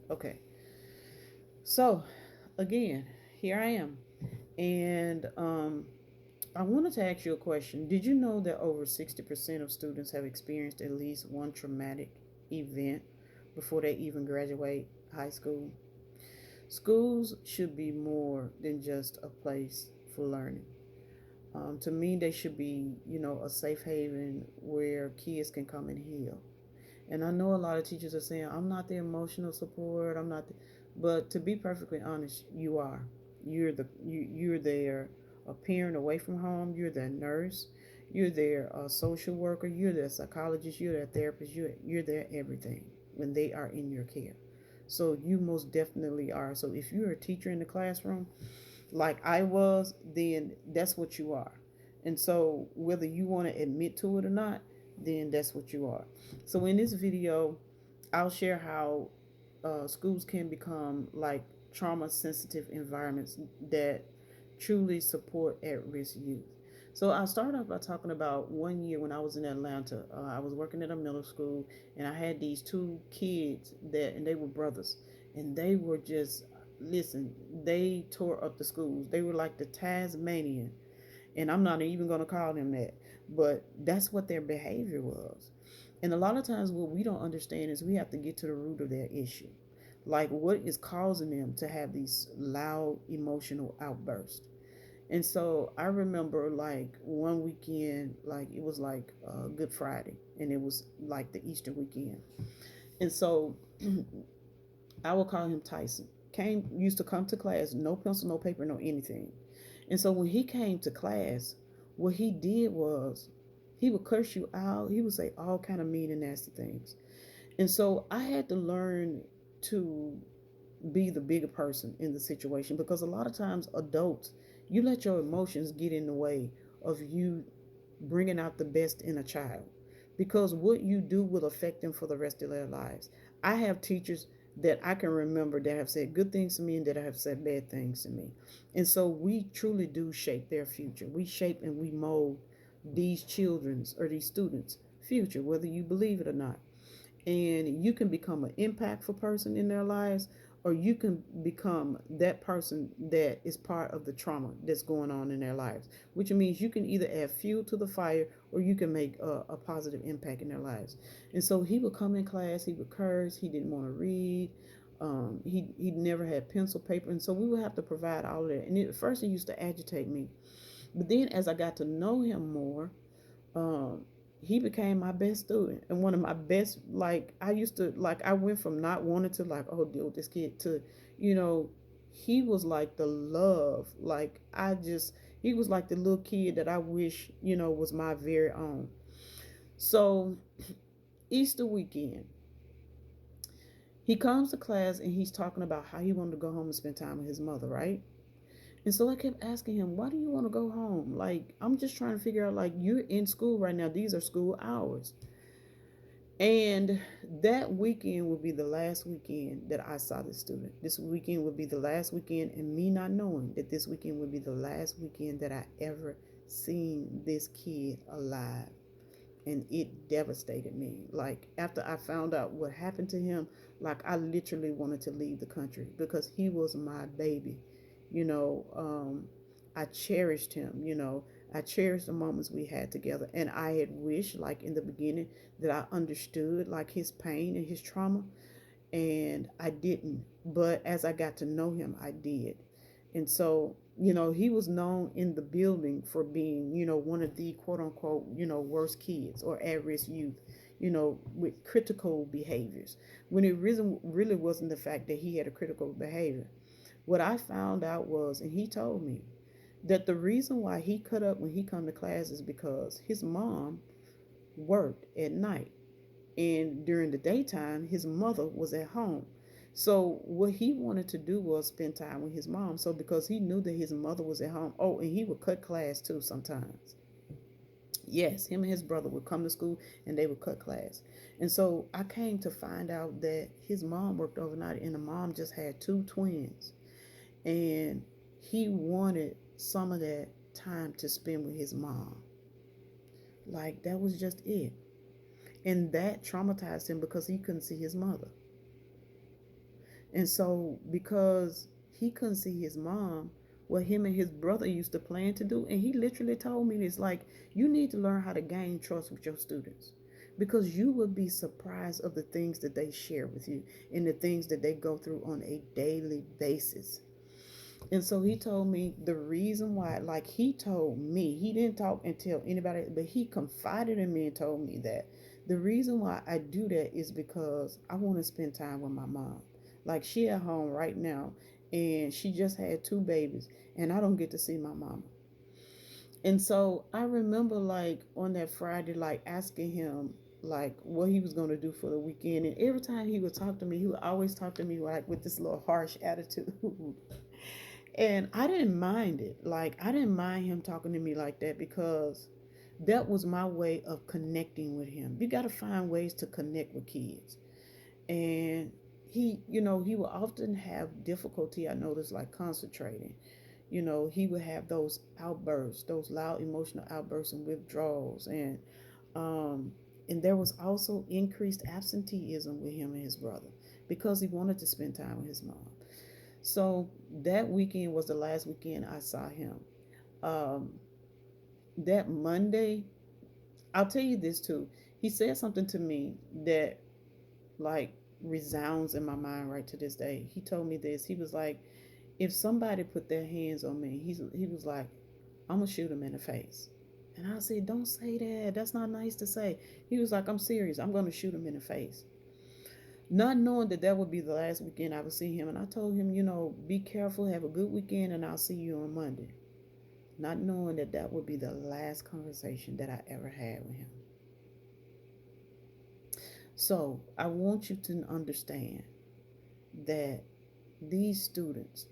Okay. So, again, here I am. And I wanted to ask you a question. Did you know that over 60% of students have experienced at least one traumatic event before they even graduate high school? Schools should be more than just a place for learning. To me, they should be, a safe haven where kids can come and heal. And I know a lot of teachers are saying, I'm not the emotional support, I'm not the, but to be perfectly honest, you are. You're their a parent away from home, you're their nurse, you're their social worker, you're their psychologist, you're their therapist, you're their everything when they are in your care. So you most definitely are. So if you're a teacher in the classroom, like I was, then that's what you are. And so whether you want to admit to it or not, then that's what you are. So in this video, I'll share how schools can become like trauma sensitive environments that truly support at risk youth. So I'll start off by talking about one year when I was in Atlanta. I was working at a middle school, and I had these two kids and they were brothers, and they were just, listen, they tore up the schools. They were like the Tasmanian, and I'm not even going to call them that, but that's what their behavior was. And a lot of times, what we don't understand is we have to get to the root of their issue. Like, what is causing them to have these loud emotional outbursts? And so I remember like one weekend, like it was like Good Friday, and it was like the Easter weekend. And so I will call him Tyson. Used to come to class, no pencil, no paper, no anything. And so when he came to class, what he did was he would curse you out. He would say all kind of mean and nasty things. And so I had to learn to be the bigger person in the situation, because a lot of times adults, you let your emotions get in the way of you bringing out the best in a child, because what you do will affect them for the rest of their lives. I have teachers that I can remember that have said good things to me and that have said bad things to me. And so we truly do shape their future. We shape and we mold these children's or these students' future, whether you believe it or not. And you can become an impactful person in their lives, or you can become that person that is part of the trauma that's going on in their lives, which means you can either add fuel to the fire or you can make a positive impact in their lives. And so he would come in class, he would curse, he didn't want to read, he never had pencil paper, and so we would have to provide all of that. And at first it used to agitate me, but then as I got to know him more, um, he became my best student and one of my best. Like I used to, like I went from not wanting to like, oh, deal with this kid to, you know, he was like the love. Like he was like the little kid that I wish, was my very own. So Easter weekend, he comes to class and he's talking about how he wanted to go home and spend time with his mother, right? And so I kept asking him, why do you want to go home? Like, I'm just trying to figure out, like, you're in school right now. These are school hours. And that weekend would be the last weekend that I saw this student. This weekend would be the last weekend, and me not knowing that this weekend would be the last weekend that I ever seen this kid alive. And it devastated me. Like, after I found out what happened to him, like, I literally wanted to leave the country because he was my baby. You know, I cherished him, I cherished the moments we had together. And I had wished, like in the beginning, that I understood like his pain and his trauma. And I didn't. But as I got to know him, I did. And so, he was known in the building for being, one of the quote unquote, worst kids or at risk youth, with critical behaviors. When it really wasn't the fact that he had a critical behavior. What I found out was, and he told me, that the reason why he cut up when he come to class is because his mom worked at night, and during the daytime his mother was at home. So what he wanted to do was spend time with his mom. So because he knew that his mother was at home, oh, and he would cut class too sometimes. Yes, him and his brother would come to school and they would cut class. And so I came to find out that his mom worked overnight, and the mom just had two twins, and he wanted some of that time to spend with his mom. Like that was just it. And that traumatized him because he couldn't see his mother. And so, because he couldn't see his mom, what him and his brother used to plan to do, and he literally told me this, like, you need to learn how to gain trust with your students, because you will be surprised of the things that they share with you and the things that they go through on a daily basis. And so he told me the reason why, like, he told me, he didn't talk and tell anybody, but he confided in me and told me that the reason why I do that is because I want to spend time with my mom. Like, she at home right now, and she just had two babies, and I don't get to see my mama. And so I remember, like, on that Friday, like, asking him, like, what he was going to do for the weekend. And every time he would talk to me, he would always talk to me, like, with this little harsh attitude. And I didn't mind it. Like, I didn't mind him talking to me like that, because that was my way of connecting with him. You got to find ways to connect with kids. And he would often have difficulty, I noticed, like, concentrating. He would have those outbursts, those loud emotional outbursts and withdrawals. Um, and there was also increased absenteeism with him and his brother, because he wanted to spend time with his mom. So that weekend was the last weekend I saw him. Um, that Monday, I'll tell you this too. He said something to me that, like, resounds in my mind right to this day. He told me this. He was like, if somebody put their hands on me, he was like, I'm gonna shoot him in the face. And I said, don't say that. That's not nice to say. He was like, I'm serious. I'm gonna shoot him in the face. Not knowing that that would be the last weekend I would see him. And I told him, be careful, have a good weekend, and I'll see you on Monday. Not knowing that that would be the last conversation that I ever had with him. So I want you to understand that these students